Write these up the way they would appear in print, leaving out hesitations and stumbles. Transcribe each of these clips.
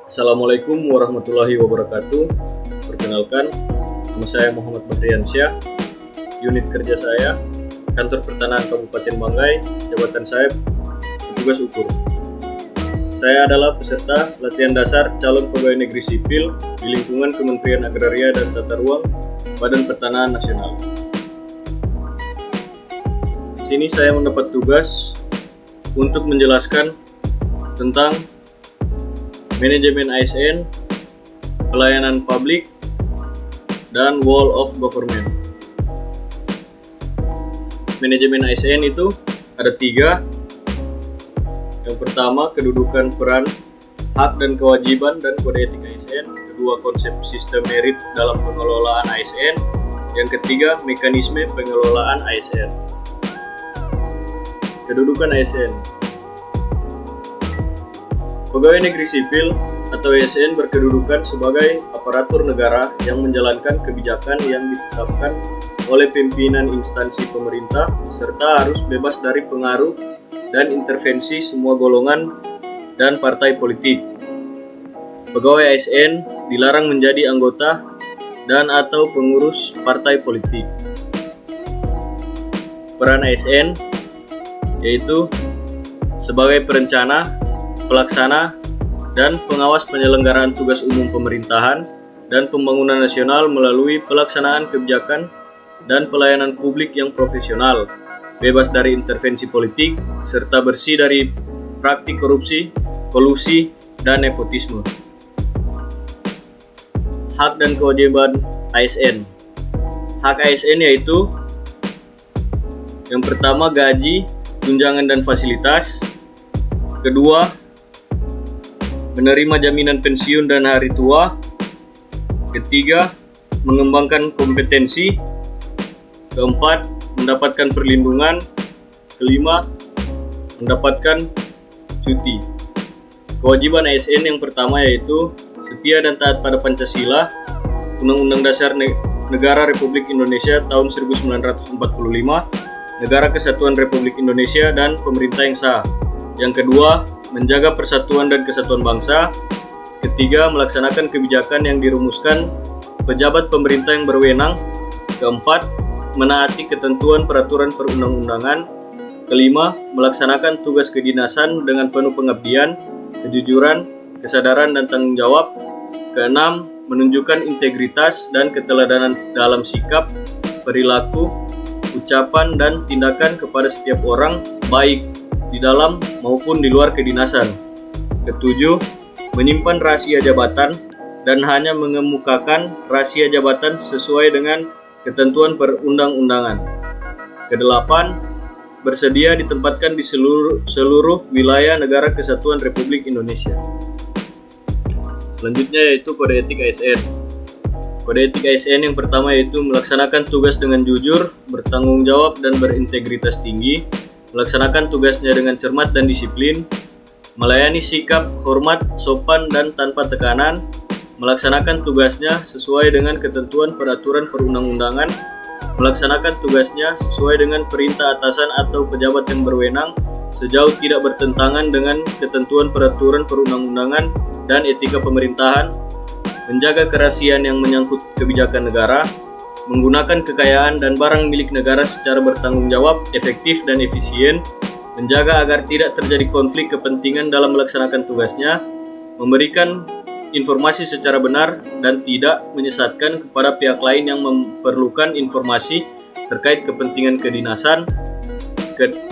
Assalamualaikum warahmatullahi wabarakatuh. Perkenalkan, nama saya Muhammad Bahriansyah. Unit kerja saya, Kantor Pertanahan Kabupaten Banggai, jabatan saya petugas ukur. Saya adalah peserta latihan dasar calon pegawai negeri sipil di lingkungan Kementerian Agraria dan Tata Ruang, Badan Pertanahan Nasional. Di sini saya mendapat tugas untuk menjelaskan tentang manajemen ASN, pelayanan publik, dan whole of government. Manajemen ASN itu ada 3. Yang pertama, kedudukan, peran, hak dan kewajiban dan kode etik ASN. Kedua, konsep sistem merit dalam pengelolaan ASN. Yang ketiga, mekanisme pengelolaan ASN. Kedudukan ASN. Pegawai negeri sipil atau ASN berkedudukan sebagai aparatur negara yang menjalankan kebijakan yang ditetapkan oleh pimpinan instansi pemerintah serta harus bebas dari pengaruh dan intervensi semua golongan dan partai politik. Pegawai ASN dilarang menjadi anggota dan atau pengurus partai politik. Peran ASN yaitu sebagai perencana, pelaksana, dan pengawas penyelenggaraan tugas umum pemerintahan dan pembangunan nasional melalui pelaksanaan kebijakan dan pelayanan publik yang profesional, bebas dari intervensi politik, serta bersih dari praktik korupsi, kolusi, dan nepotisme. Hak dan kewajiban ASN. Hak ASN yaitu yang pertama, gaji, tunjangan dan fasilitas. Kedua, menerima jaminan pensiun dan hari tua. Ketiga, mengembangkan kompetensi. Keempat, mendapatkan perlindungan. Kelima, mendapatkan cuti. Kewajiban ASN yang pertama yaitu setia dan taat pada Pancasila, Undang-Undang Dasar Negara Republik Indonesia tahun 1945, Negara Kesatuan Republik Indonesia, dan pemerintah yang sah. Yang kedua, menjaga persatuan dan kesatuan bangsa. Ketiga, melaksanakan kebijakan yang dirumuskan pejabat pemerintah yang berwenang. Keempat, menaati ketentuan peraturan perundang-undangan. Kelima, melaksanakan tugas kedinasan dengan penuh pengabdian, kejujuran, kesadaran dan tanggung jawab. Keenam, menunjukkan integritas dan keteladanan dalam sikap, perilaku, ucapan dan tindakan kepada setiap orang, baik di dalam maupun di luar kedinasan. Ketujuh, menyimpan rahasia jabatan dan hanya mengemukakan rahasia jabatan sesuai dengan ketentuan perundang-undangan. Kedelapan, bersedia ditempatkan di seluruh wilayah Negara Kesatuan Republik Indonesia. Selanjutnya yaitu kode etik ASN. Kode etik ASN yang pertama yaitu melaksanakan tugas dengan jujur, bertanggung jawab dan berintegritas tinggi, melaksanakan tugasnya dengan cermat dan disiplin, melayani sikap, hormat, sopan dan tanpa tekanan, melaksanakan tugasnya sesuai dengan ketentuan peraturan perundang-undangan, melaksanakan tugasnya sesuai dengan perintah atasan atau pejabat yang berwenang sejauh tidak bertentangan dengan ketentuan peraturan perundang-undangan dan etika pemerintahan, menjaga kerahasiaan yang menyangkut kebijakan negara, menggunakan kekayaan dan barang milik negara secara bertanggung jawab, efektif dan efisien, menjaga agar tidak terjadi konflik kepentingan dalam melaksanakan tugasnya, memberikan informasi secara benar dan tidak menyesatkan kepada pihak lain yang memerlukan informasi terkait kepentingan kedinasan,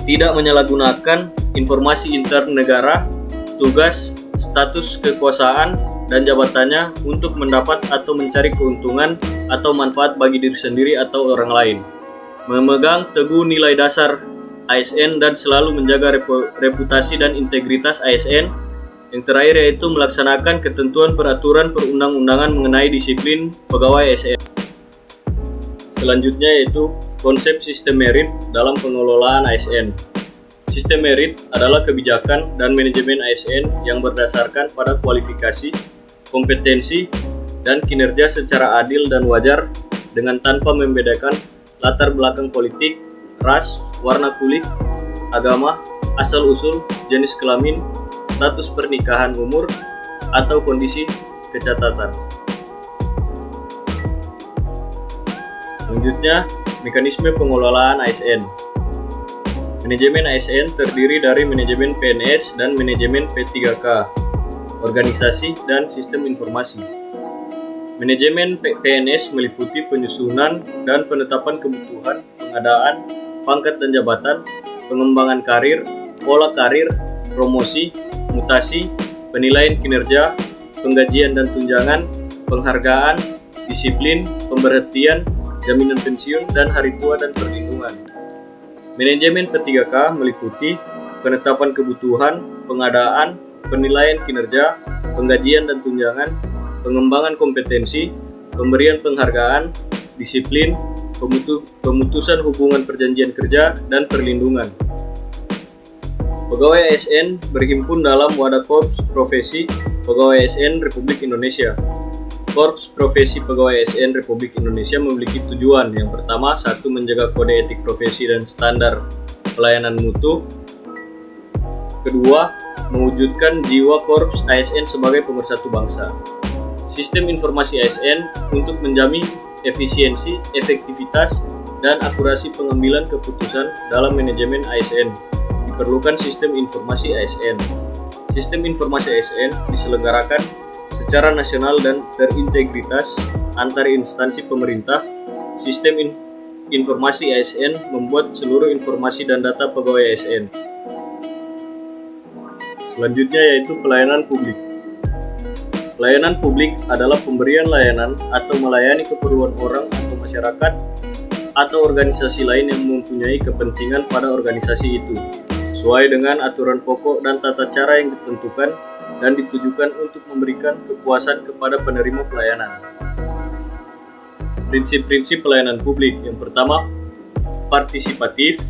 tidak menyalahgunakan informasi intern negara, tugas, status kekuasaan, dan jabatannya untuk mendapat atau mencari keuntungan atau manfaat bagi diri sendiri atau orang lain. Memegang teguh nilai dasar ASN dan selalu menjaga reputasi dan integritas ASN. Yang terakhir yaitu melaksanakan ketentuan peraturan perundang-undangan mengenai disiplin pegawai ASN. Selanjutnya yaitu konsep sistem merit dalam pengelolaan ASN. Sistem merit adalah kebijakan dan manajemen ASN yang berdasarkan pada kualifikasi, kompetensi, dan kinerja secara adil dan wajar dengan tanpa membedakan latar belakang politik, ras, warna kulit, agama, asal-usul, jenis kelamin, status pernikahan, umur, atau kondisi kecatatan. Selanjutnya, mekanisme pengelolaan ASN. Manajemen ASN terdiri dari manajemen PNS dan manajemen P3K, organisasi dan sistem informasi. Manajemen PNS meliputi penyusunan dan penetapan kebutuhan, pengadaan, pangkat dan jabatan, pengembangan karir, pola karir, promosi, mutasi, penilaian kinerja, penggajian dan tunjangan, penghargaan, disiplin, pemberhentian, jaminan pensiun, dan hari tua dan perlindungan. Manajemen P3K meliputi penetapan kebutuhan, pengadaan, penilaian kinerja, penggajian dan tunjangan, pengembangan kompetensi, pemberian penghargaan, disiplin, pemutusan hubungan perjanjian kerja, dan perlindungan. Pegawai ASN berhimpun dalam wadah Korps Profesi Pegawai ASN Republik Indonesia. Korps Profesi Pegawai ASN Republik Indonesia memiliki tujuan. Yang pertama, satu, menjaga kode etik profesi dan standar pelayanan mutu. Kedua, mewujudkan jiwa Korps ASN sebagai pemersatu bangsa. Sistem informasi ASN untuk menjamin efisiensi, efektivitas, dan akurasi pengambilan keputusan dalam manajemen ASN. Diperlukan sistem informasi ASN. Sistem informasi ASN diselenggarakan secara nasional dan terintegritas antar instansi pemerintah. Sistem informasi ASN membuat seluruh informasi dan data pegawai ASN. Selanjutnya yaitu pelayanan publik. Pelayanan publik adalah pemberian layanan atau melayani keperluan orang atau masyarakat atau organisasi lain yang mempunyai kepentingan pada organisasi itu, sesuai dengan aturan pokok dan tata cara yang ditentukan dan ditujukan untuk memberikan kepuasan kepada penerima pelayanan. Prinsip-prinsip pelayanan publik. Yang pertama, partisipatif.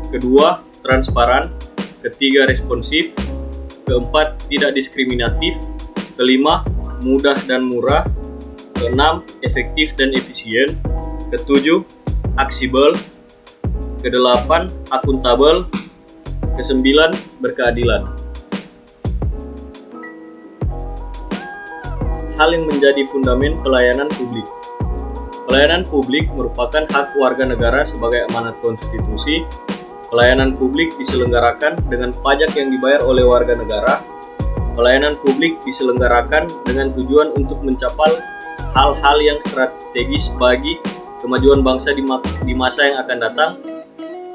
Kedua, transparan. Ketiga, responsif. Keempat, tidak diskriminatif. Kelima, mudah dan murah. Keenam, efektif dan efisien. Ketujuh, aksibel. Kedelapan, akuntabel. Kesembilan, berkeadilan. Hal yang menjadi fundamen pelayanan publik. Pelayanan publik merupakan hak warga negara sebagai amanat konstitusi. Pelayanan publik diselenggarakan dengan pajak yang dibayar oleh warga negara. Pelayanan publik diselenggarakan dengan tujuan untuk mencapai hal-hal yang strategis bagi kemajuan bangsa di masa yang akan datang.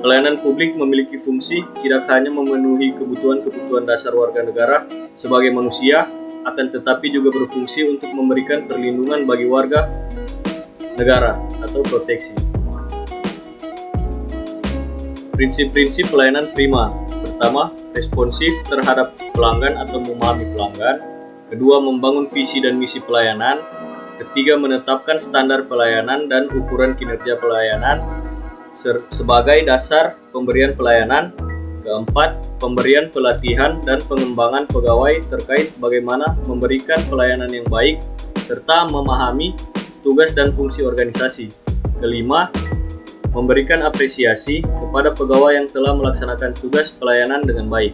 Pelayanan publik memiliki fungsi tidak hanya memenuhi kebutuhan-kebutuhan dasar warga negara sebagai manusia, akan tetapi juga berfungsi untuk memberikan perlindungan bagi warga negara atau proteksi. Prinsip-prinsip pelayanan prima. Pertama, responsif terhadap pelanggan atau memahami pelanggan. Kedua, membangun visi dan misi pelayanan. Ketiga, menetapkan standar pelayanan dan ukuran kinerja pelayanan sebagai dasar pemberian pelayanan. Keempat, pemberian pelatihan dan pengembangan pegawai terkait bagaimana memberikan pelayanan yang baik serta memahami tugas dan fungsi organisasi. Kelima, memberikan apresiasi kepada pegawai yang telah melaksanakan tugas pelayanan dengan baik.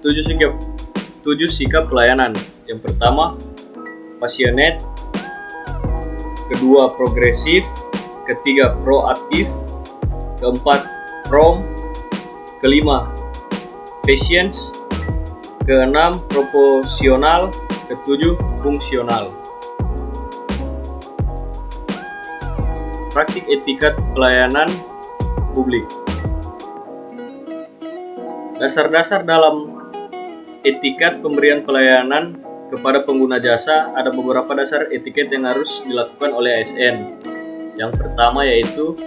7 sikap pelayanan. Yang pertama, passionate. Kedua, progresif. Ketiga, proaktif. Keempat, prompt. Kelima, patience. Keenam, proporsional. Ketujuh, fungsional. Praktik etikat pelayanan publik. Dasar-dasar dalam etikat pemberian pelayanan kepada pengguna jasa. Ada beberapa dasar etiket yang harus dilakukan oleh ASN. Yang pertama yaitu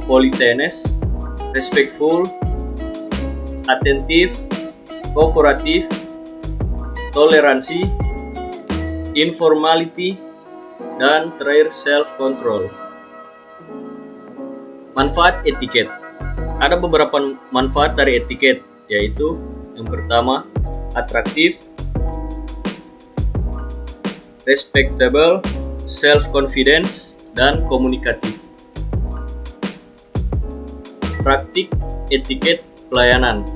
politeness, respectful, atentif, kooperatif, toleransi, informality, dan terakhir self-control. Manfaat etiket. Ada beberapa manfaat dari etiket, yaitu yang pertama, atraktif, respectable, self-confidence, dan komunikatif. Praktik etiket pelayanan.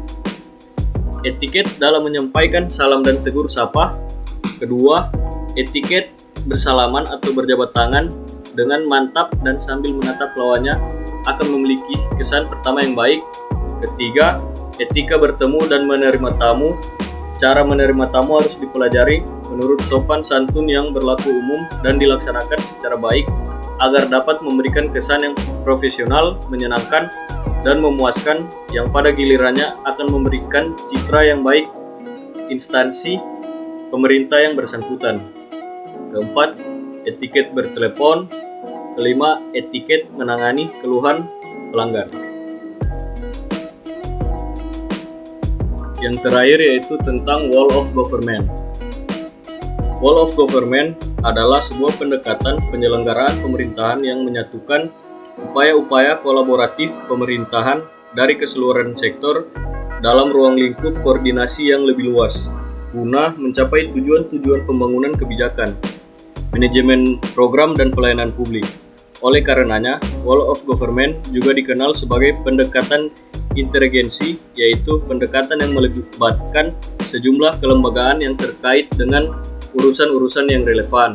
etiket dalam menyampaikan salam dan tegur sapa. Kedua, etiket bersalaman atau berjabat tangan dengan mantap dan sambil menatap lawannya akan memiliki kesan pertama yang baik. Ketiga, etika bertemu dan menerima tamu. Cara menerima tamu harus dipelajari menurut sopan santun yang berlaku umum dan dilaksanakan secara baik agar dapat memberikan kesan yang profesional, menyenangkan, dan memuaskan yang pada gilirannya akan memberikan citra yang baik instansi pemerintah yang bersangkutan. Keempat, etiket bertelepon. Kelima, etiket menangani keluhan pelanggan. Yang terakhir yaitu tentang Wall of Government. Wall of Government adalah sebuah pendekatan penyelenggaraan pemerintahan yang menyatukan upaya-upaya kolaboratif pemerintahan dari keseluruhan sektor dalam ruang lingkup koordinasi yang lebih luas, guna mencapai tujuan-tujuan pembangunan kebijakan, manajemen program dan pelayanan publik. Oleh karenanya, Wall of Government juga dikenal sebagai pendekatan interagensi, yaitu pendekatan yang melibatkan sejumlah kelembagaan yang terkait dengan urusan-urusan yang relevan.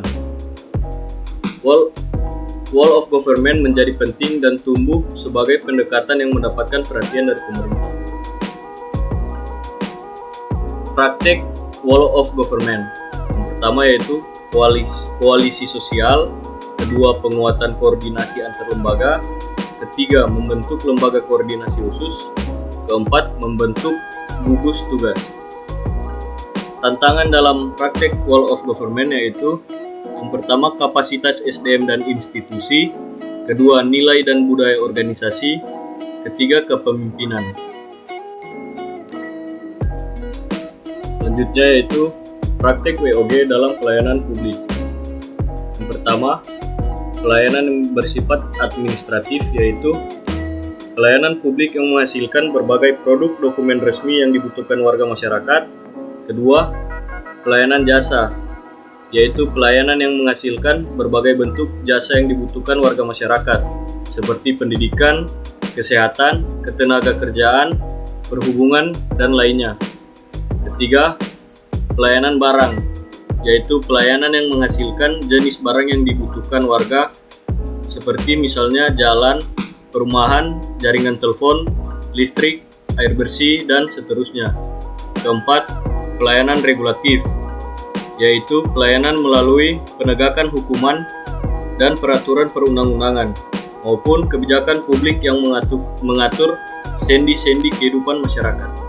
Wall of Government menjadi penting dan tumbuh sebagai pendekatan yang mendapatkan perhatian dari pemerintah. Praktek Wall of Government. Yang pertama yaitu koalisi sosial, kedua penguatan koordinasi antar lembaga, ketiga membentuk lembaga koordinasi khusus, keempat membentuk gugus tugas. Tantangan dalam praktek Wall of Government yaitu yang pertama kapasitas SDM dan institusi, kedua nilai dan budaya organisasi, ketiga kepemimpinan. Selanjutnya yaitu praktek WOG dalam pelayanan publik. Yang pertama, pelayanan yang bersifat administratif yaitu pelayanan publik yang menghasilkan berbagai produk dokumen resmi yang dibutuhkan warga masyarakat. Kedua, pelayanan jasa yaitu pelayanan yang menghasilkan berbagai bentuk jasa yang dibutuhkan warga masyarakat seperti pendidikan, kesehatan, ketenagakerjaan, perhubungan, dan lainnya. Ketiga, pelayanan barang yaitu pelayanan yang menghasilkan jenis barang yang dibutuhkan warga seperti misalnya jalan, perumahan, jaringan telepon, listrik, air bersih, dan seterusnya. Keempat, pelayanan regulatif yaitu pelayanan melalui penegakan hukuman dan peraturan perundang-undangan maupun kebijakan publik yang mengatur sendi-sendi kehidupan masyarakat.